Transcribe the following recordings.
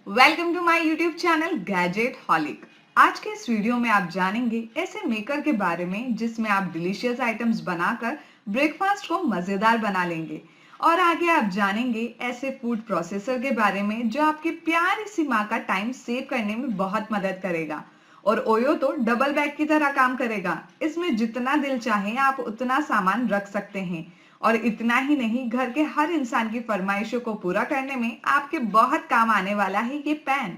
Welcome to my YouTube channel Gadgetholic. आज के इस वीडियो में आप जानेंगे ऐसे मेकर के बारे में जिसमें आप डिलीशियस आइटम्स बनाकर ब्रेकफास्ट को मजेदार बना लेंगे। और आगे आप जानेंगे ऐसे फूड प्रोसेसर के बारे में जो आपकी प्यारी सी माँ का टाइम सेव करने में बहुत मदद करेगा। और ओयो तो डबल बैग की तरह काम करेगा। इसमें जितना दिल चाहे आप उतना सामान रख सकते हैं। और इतना ही नहीं, घर के हर इंसान की फरमाइशों को पूरा करने में आपके बहुत काम आने वाला है ये पेन।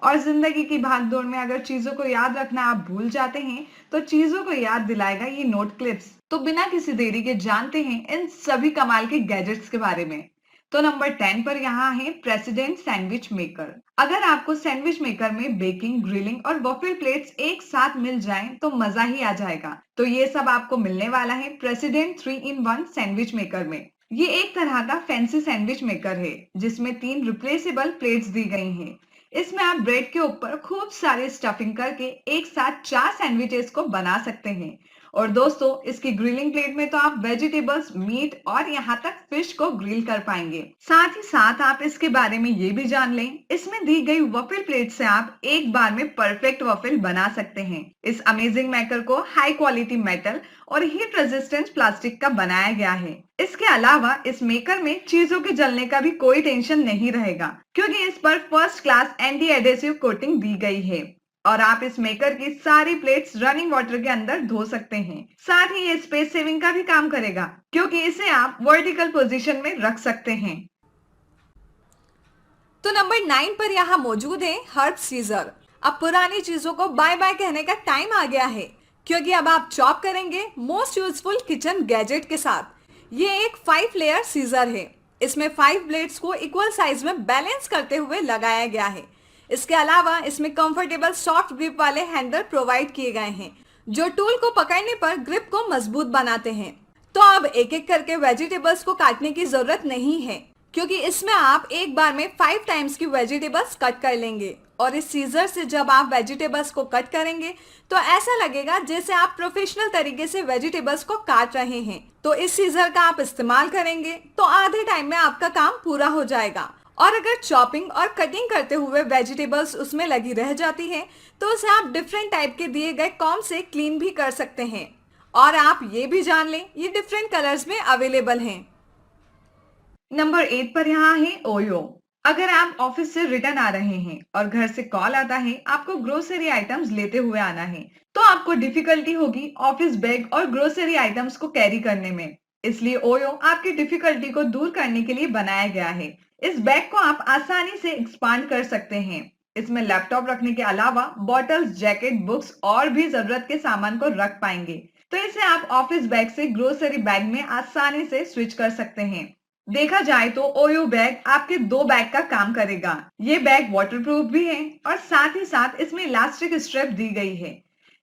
और जिंदगी की भागदौड़ में अगर चीजों को याद रखना आप भूल जाते हैं तो चीजों को याद दिलाएगा ये नोट क्लिप्स। तो बिना किसी देरी के जानते हैं इन सभी कमाल के गैजेट्स के बारे में। तो नंबर 10 पर यहाँ है प्रेसिडेंट सैंडविच मेकर। अगर आपको सैंडविच मेकर में बेकिंग, ग्रिलिंग और वॉफल प्लेट्स एक साथ मिल जाएं तो मजा ही आ जाएगा। तो ये सब आपको मिलने वाला है प्रेसिडेंट 3-in-1 सैंडविच मेकर में। ये एक तरह का फैंसी सैंडविच मेकर है जिसमें 3 रिप्लेसेबल प्लेट्स दी गई हैं। इसमें आप ब्रेड के ऊपर खूब सारे स्टफिंग करके एक साथ 4 सैंडविचेस को बना सकते हैं। और दोस्तों, इसकी ग्रिलिंग प्लेट में तो आप वेजिटेबल्स, मीट और यहाँ तक फिश को ग्रिल कर पाएंगे। साथ ही साथ आप इसके बारे में ये भी जान लें, इसमें दी गई वॉफल प्लेट से आप एक बार में परफेक्ट वॉफल बना सकते हैं। इस अमेजिंग मेकर को हाई क्वालिटी मेटल और हीट रेजिस्टेंट प्लास्टिक का बनाया गया है। इसके अलावा इस मेकर में चीजों के जलने का भी कोई टेंशन नहीं रहेगा क्योंकि इस पर first class anti adhesive coating दी गई है। और आप इस मेकर की सारी प्लेट्स रनिंग वाटर के अंदर धो सकते हैं। साथ ही ये स्पेस सेविंग का भी काम करेगा क्योंकि इसे आप वर्टिकल पोजीशन में रख सकते हैं। तो नंबर 9 पर यहाँ मौजूद है हर्ब सीजर। अब पुरानी चीजों को बाय बाय कहने का टाइम आ गया है क्योंकि अब आप चॉप करेंगे मोस्ट यूजफुल किचन गैजेट के साथ। ये एक 5 लेयर सीजर है। इसमें 5 ब्लेड्स को इक्वल साइज में बैलेंस करते हुए लगाया गया है। इसके अलावा इसमें कंफर्टेबल सॉफ्ट ग्रिप वाले हैंडल प्रोवाइड किए गए हैं जो टूल को पकड़ने पर ग्रिप को मजबूत बनाते हैं। तो अब एक एक करके वेजिटेबल्स को काटने की जरूरत नहीं है क्योंकि इसमें आप एक बार में 5 टाइम्स की वेजिटेबल्स कट कर लेंगे। और इस सीजर से जब आप वेजिटेबल्स को कट करेंगे तो ऐसा लगेगा जैसे आप प्रोफेशनल तरीके से वेजिटेबल्स को काट रहे हैं। तो इस सीजर का आप इस्तेमाल करेंगे तो आधे टाइम में आपका काम पूरा हो जाएगा। और अगर चॉपिंग और कटिंग करते हुए वेजिटेबल्स उसमें लगी रह जाती है तो उसे आप डिफरेंट टाइप के दिए गए कॉम्ब से क्लीन भी कर सकते हैं। और आप ये भी जान लें ये डिफरेंट कलर्स में अवेलेबल हैं। नंबर 8 पर यहाँ है ओयो। अगर आप ऑफिस से रिटर्न आ रहे हैं और घर से कॉल आता है आपको ग्रोसरी आइटम्स लेते हुए आना है तो आपको डिफिकल्टी होगी ऑफिस बैग और ग्रोसरी आइटम्स को कैरी करने में। इसलिए ओयो आपकी डिफिकल्टी को दूर करने के लिए बनाया गया है। इस बैग को आप आसानी से एक्सपांड कर सकते हैं। इसमें लैपटॉप रखने के अलावा बॉटल्स, जैकेट, बुक्स और भी जरूरत के सामान को रख पाएंगे। तो इसे आप ऑफिस बैग से ग्रोसरी बैग में आसानी से स्विच कर सकते हैं। देखा जाए तो ओयो बैग आपके 2 बैग का काम करेगा। ये बैग वाटरप्रूफ भी है और साथ ही साथ इसमें इलास्टिक स्ट्रेप दी गई है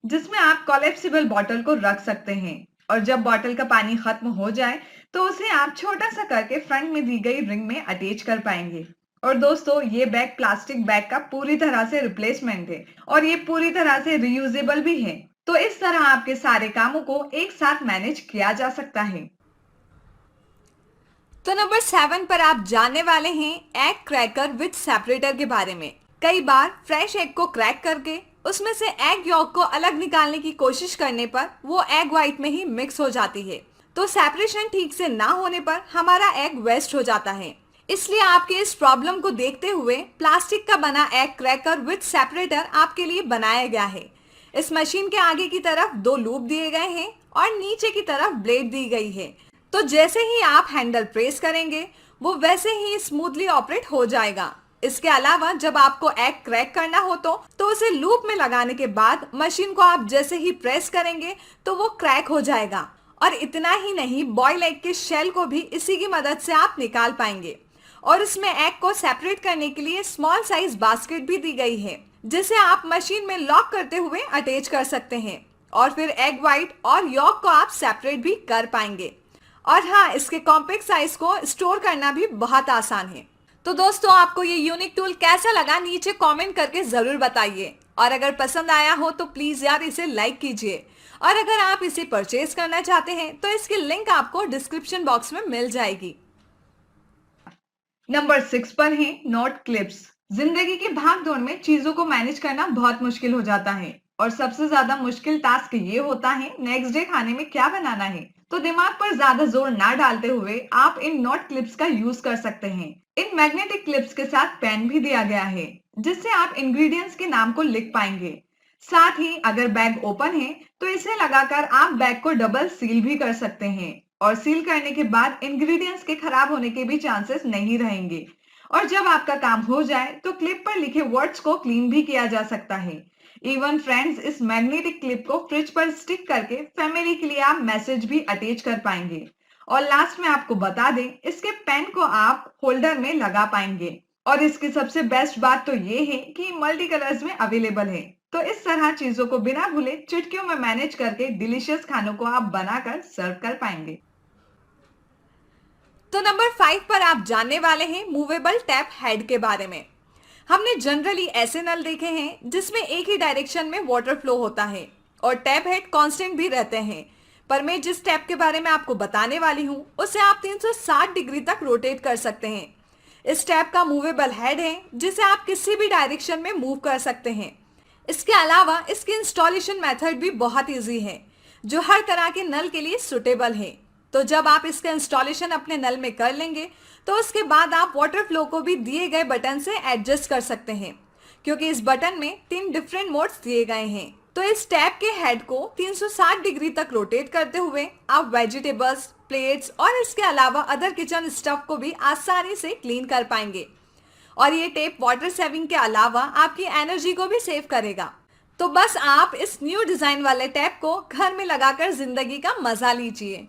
जिसमें आप कोलैप्सिबल बॉटल को रख सकते हैं। और जब बॉटल का पानी खत्म हो जाए तो उसे आप छोटा सा करके फ्रंट में दी गई रिंग में अटैच कर पाएंगे। और दोस्तों, ये बैग प्लास्टिक बैग का पूरी तरह से रिप्लेसमेंट है और ये पूरी तरह से रीयूजेबल भी है। तो इस तरह आपके सारे कामों को एक साथ मैनेज किया जा सकता है। तो नंबर 7 पर आप जानने वाले हैं एग क्रैकर विद सेपरेटर के बारे में। कई बार फ्रेश एग को क्रैक करके उसमें से एग यॉक को अलग निकालने की कोशिश करने पर वो एग व्हाइट में ही मिक्स हो जाती है। तो सेपरेशन ठीक से ना होने पर हमारा एग वेस्ट हो जाता है। इसलिए आपके इस प्रॉब्लम को देखते हुए प्लास्टिक का बना एग क्रैकर विद सेपरेटर आपके लिए बनाया गया है। इस मशीन के आगे की तरफ 2 लूप दिए गए हैं और नीचे की तरफ ब्लेड दी गई है। तो जैसे ही आप हैंडल प्रेस करेंगे वो वैसे ही स्मूथली ऑपरेट हो जाएगा। इसके अलावा जब आपको एग क्रैक करना हो तो उसे लूप में लगाने के बाद मशीन को आप जैसे ही प्रेस करेंगे तो वो क्रैक हो जाएगा। और इतना ही नहीं, बॉयल एग के शेल को भी इसी की मदद से आप निकाल पाएंगे। और इसमें एग को सेपरेट करने के लिए स्मॉल साइज बास्केट भी दी गई है जिसे आप मशीन में लॉक करते हुए अटैच कर सकते हैं। और फिर एग व्हाइट और यॉक को आप सेपरेट भी कर पाएंगे। और हाँ, इसके कॉम्पैक्ट साइज को स्टोर करना भी बहुत आसान है। तो दोस्तों, आपको ये यूनिक टूल कैसा लगा नीचे कमेंट करके जरूर बताइए। और अगर पसंद आया हो तो प्लीज यार इसे लाइक कीजिए। और अगर आप इसे परचेज करना चाहते हैं तो इसकी लिंक आपको डिस्क्रिप्शन बॉक्स में मिल जाएगी। नंबर 6 पर है नोट क्लिप्स। जिंदगी की भाग दौड़ में चीजों को मैनेज करना बहुत मुश्किल हो जाता है और सबसे ज्यादा मुश्किल टास्क ये होता है नेक्स्ट डे खाने में क्या बनाना है। तो दिमाग पर ज्यादा जोर ना डालते हुए आप इन नोट क्लिप्स का यूज कर सकते हैं। इन मैग्नेटिक क्लिप्स के साथ पेन भी दिया गया है जिससे आप इंग्रेडिएंट्स के नाम को लिख पाएंगे। साथ ही अगर बैग ओपन है तो इसे लगाकर आप बैग को डबल सील भी कर सकते हैं और सील करने के बाद इंग्रेडिएंट्स के खराब होने के भी चांसेस नहीं रहेंगे। और जब आपका काम हो जाए तो क्लिप पर लिखे वर्ड्स को क्लीन भी किया जा सकता है। इवन फ्रेंड्स, इस मैग्नेटिक क्लिप को फ्रिज पर स्टिक करके फैमिली के लिए आप मैसेज भी अटैच कर पाएंगे। और लास्ट में आपको बता दें, इसके पेन को आप होल्डर में लगा पाएंगे। और इसकी सबसे बेस्ट बात तो ये है कि मल्टी कलर्स में अवेलेबल है। तो इस तरह चीजों को बिना भूले चुटकियों में मैनेज करके डिलीशियस खानों को आप बनाकर सर्व कर पाएंगे। तो नंबर 5 पर आप जानने वाले हैं मूवेबल टैप हेड के बारे में। हमने जनरली ऐसे नल देखे हैं जिसमें एक ही डायरेक्शन में वाटर फ्लो होता है और टैप हेड कांस्टेंट भी रहते हैं, पर मैं जिस टैप के बारे में आपको बताने वाली हूँ उसे आप 360 डिग्री तक रोटेट कर सकते हैं। इस टैप का मूवेबल हेड है जिसे आप किसी भी डायरेक्शन में मूव कर सकते हैं। इसके अलावा इसकी इंस्टॉलेशन मेथड भी बहुत ईजी है जो हर तरह के नल के लिए सुटेबल है। तो जब आप इसका इंस्टॉलेशन अपने नल में कर लेंगे तो उसके बाद आप वाटर फ्लो को भी दिए गए बटन से एडजस्ट कर सकते हैं, क्योंकि इस बटन में 3 डिफरेंट मोड्स दिए गए हैं। तो इस टैप के हेड को 360 डिग्री तक रोटेट करते हुए आप वेजिटेबल्स, प्लेट्स और इसके अलावा अदर किचन स्टफ को भी आसानी से क्लीन कर पाएंगे। और ये टेप वाटर सेविंग के अलावा आपकी एनर्जी को भी सेव करेगा। तो बस आप इस न्यू डिजाइन वाले टैप को घर में लगाकर जिंदगी का मजा लीजिए।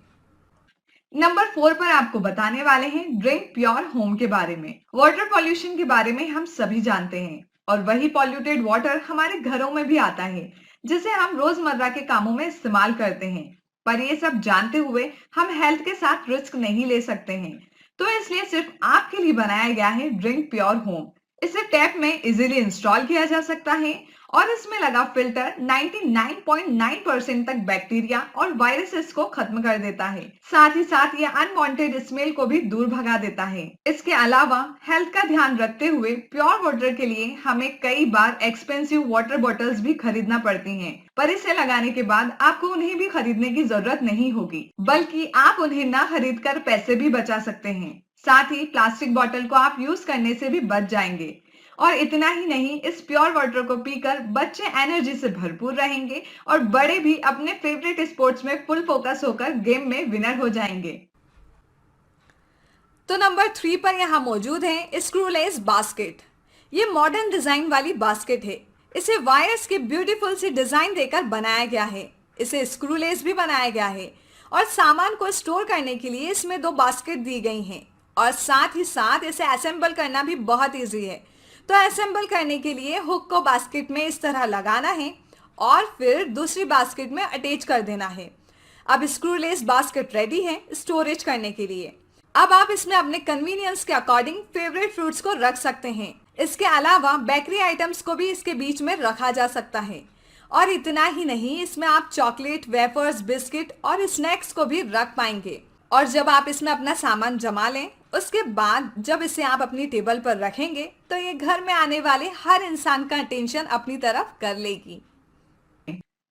नंबर 4 पर आपको बताने वाले हैं ड्रिंक प्योर होम के बारे में। वाटर पॉल्यूशन के बारे में हम सभी जानते हैं और वही पॉल्यूटेड वाटर हमारे घरों में भी आता है जिसे हम रोजमर्रा के कामों में इस्तेमाल करते हैं। पर ये सब जानते हुए हम हेल्थ के साथ रिस्क नहीं ले सकते हैं। तो इसलिए सिर्फ आपके लिए बनाया गया है ड्रिंक प्योर होम। इसे टैप में इजीली इंस्टॉल किया जा सकता है और इसमें लगा फिल्टर 99.9% तक बैक्टीरिया और वायरसेस को खत्म कर देता है। साथ ही साथ ये अनवांटेड स्मेल को भी दूर भगा देता है। इसके अलावा हेल्थ का ध्यान रखते हुए प्योर वाटर के लिए हमें कई बार एक्सपेंसिव वाटर बॉटल्स भी खरीदना पड़ती हैं। पर इसे लगाने के बाद आपको उन्हें भी खरीदने की जरूरत नहीं होगी, बल्कि आप उन्हें ना खरीद कर पैसे भी बचा सकते हैं। साथ ही प्लास्टिक बोतल को आप यूज करने से भी बच जाएंगे। और इतना ही नहीं, इस प्योर वाटर को पीकर बच्चे एनर्जी से भरपूर रहेंगे और बड़े भी अपने फेवरेट स्पोर्ट्स में फुल फोकस होकर गेम में विनर हो जाएंगे। तो नंबर 3 पर यहाँ मौजूद है स्क्रूलेस बास्केट। ये मॉडर्न डिजाइन वाली बास्केट है। इसे वायर्स की ब्यूटीफुल सी डिजाइन देकर बनाया गया है। इसे स्क्रूलेस भी बनाया गया है और सामान को स्टोर करने के लिए इसमें 2 बास्केट दी गई हैं और साथ ही साथ इसे असेंबल करना भी बहुत ईजी है। तो असेंबल करने के लिए हुक को बास्केट में इस तरह लगाना है और फिर दूसरी बास्केट में अटैच कर देना है। अब स्क्रूलेस बास्केट रेडी है स्टोरेज करने के लिए। अब आप इसमें अपने कन्वीनियंस के अकॉर्डिंग फेवरेट फ्रूट्स को रख सकते हैं। इसके अलावा बेकरी आइटम्स को भी इसके बीच में रखा जा सकता है। और इतना ही नहीं, इसमें आप चॉकलेट, वेफर्स, बिस्किट और स्नैक्स को भी रख पाएंगे। और जब आप इसमें अपना सामान जमा लें, उसके बाद जब इसे आप अपनी टेबल पर रखेंगे तो ये घर में आने वाले हर इंसान का अटेंशन अपनी तरफ कर लेगी।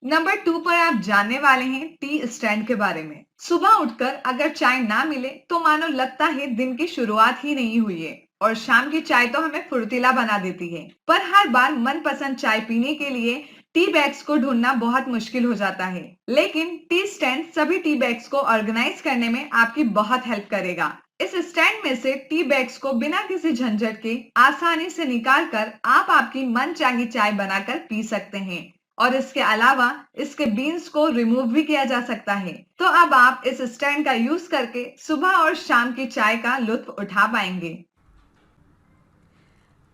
नंबर 2 पर आप जानने वाले हैं टी स्टैंड के बारे में। सुबह उठकर अगर चाय ना मिले तो मानो लगता है दिन की शुरुआत ही नहीं हुई है। और शाम की चाय तो हमें फुर्तीला बना देती है, पर हर बार मनपसंद चाय पीने के लिए टी बैग्स को ढूंढना बहुत मुश्किल हो जाता है। लेकिन टी स्टैंड सभी टी बैग्स को ऑर्गेनाइज करने में आपकी बहुत हेल्प करेगा। इस स्टैंड में से टी बैग्स को बिना किसी झंझट के आसानी से निकाल कर आप आपकी मनचाही चाय बनाकर पी सकते हैं। और इसके अलावा इसके बीन्स को रिमूव भी किया जा सकता है। तो अब आप इस स्टैंड का यूज करके सुबह और शाम की चाय का लुत्फ उठा पाएंगे।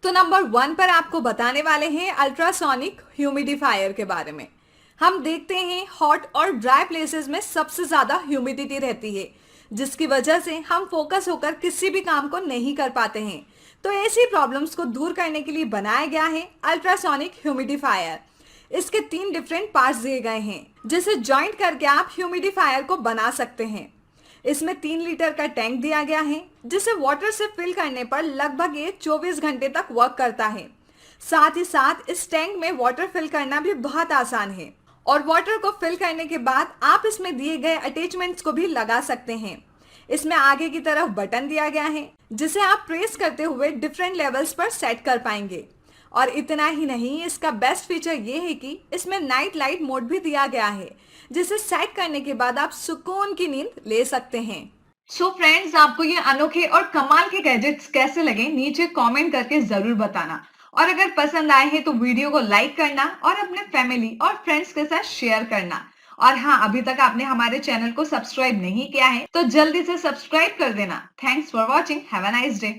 तो नंबर 1 पर आपको बताने वाले हैं अल्ट्रासोनिक ह्यूमिडिफायर के बारे में। हम देखते हैं हॉट और ड्राई प्लेसेस में सबसे ज्यादा ह्यूमिडिटी रहती है, जिसकी वजह से हम फोकस होकर किसी भी काम को नहीं कर पाते हैं। तो ऐसी प्रॉब्लम्स को दूर करने के लिए बनाया गया है अल्ट्रासोनिक ह्यूमिडिफायर। इसके 3 डिफरेंट पार्ट्स दिए गए हैं जिसे जॉइंट करके आप ह्यूमिडिफायर को बना सकते हैं। इसमें 3 लीटर का टैंक दिया गया है जिसे वाटर से फिल करने पर लगभग ये 24 घंटे तक वर्क करता है। साथ ही साथ इस टैंक में वाटर फिल करना भी बहुत आसान है और वाटर को फिल करने के बाद आप इसमें दिए गए अटैचमेंट्स को भी लगा सकते हैं। इसमें आगे की तरफ बटन दिया गया है जिसे आप प्रेस करते हुए डिफरेंट लेवल्स पर सेट कर पाएंगे। और इतना ही नहीं, इसका बेस्ट फीचर ये है कि इसमें नाइट लाइट मोड भी दिया गया है जिसे सेट करने के बाद आप सुकून की नींद ले सकते हैं। सो फ्रेंड्स, आपको ये अनोखे और कमाल के गैजेट्स कैसे लगे नीचे कमेंट करके जरूर बताना। और अगर पसंद आए हैं तो वीडियो को लाइक करना और अपने फैमिली और फ्रेंड्स के साथ शेयर करना। और हाँ, अभी तक आपने हमारे चैनल को सब्सक्राइब नहीं किया है तो जल्दी से सब्सक्राइब कर देना। Thanks for watching. Have a nice day.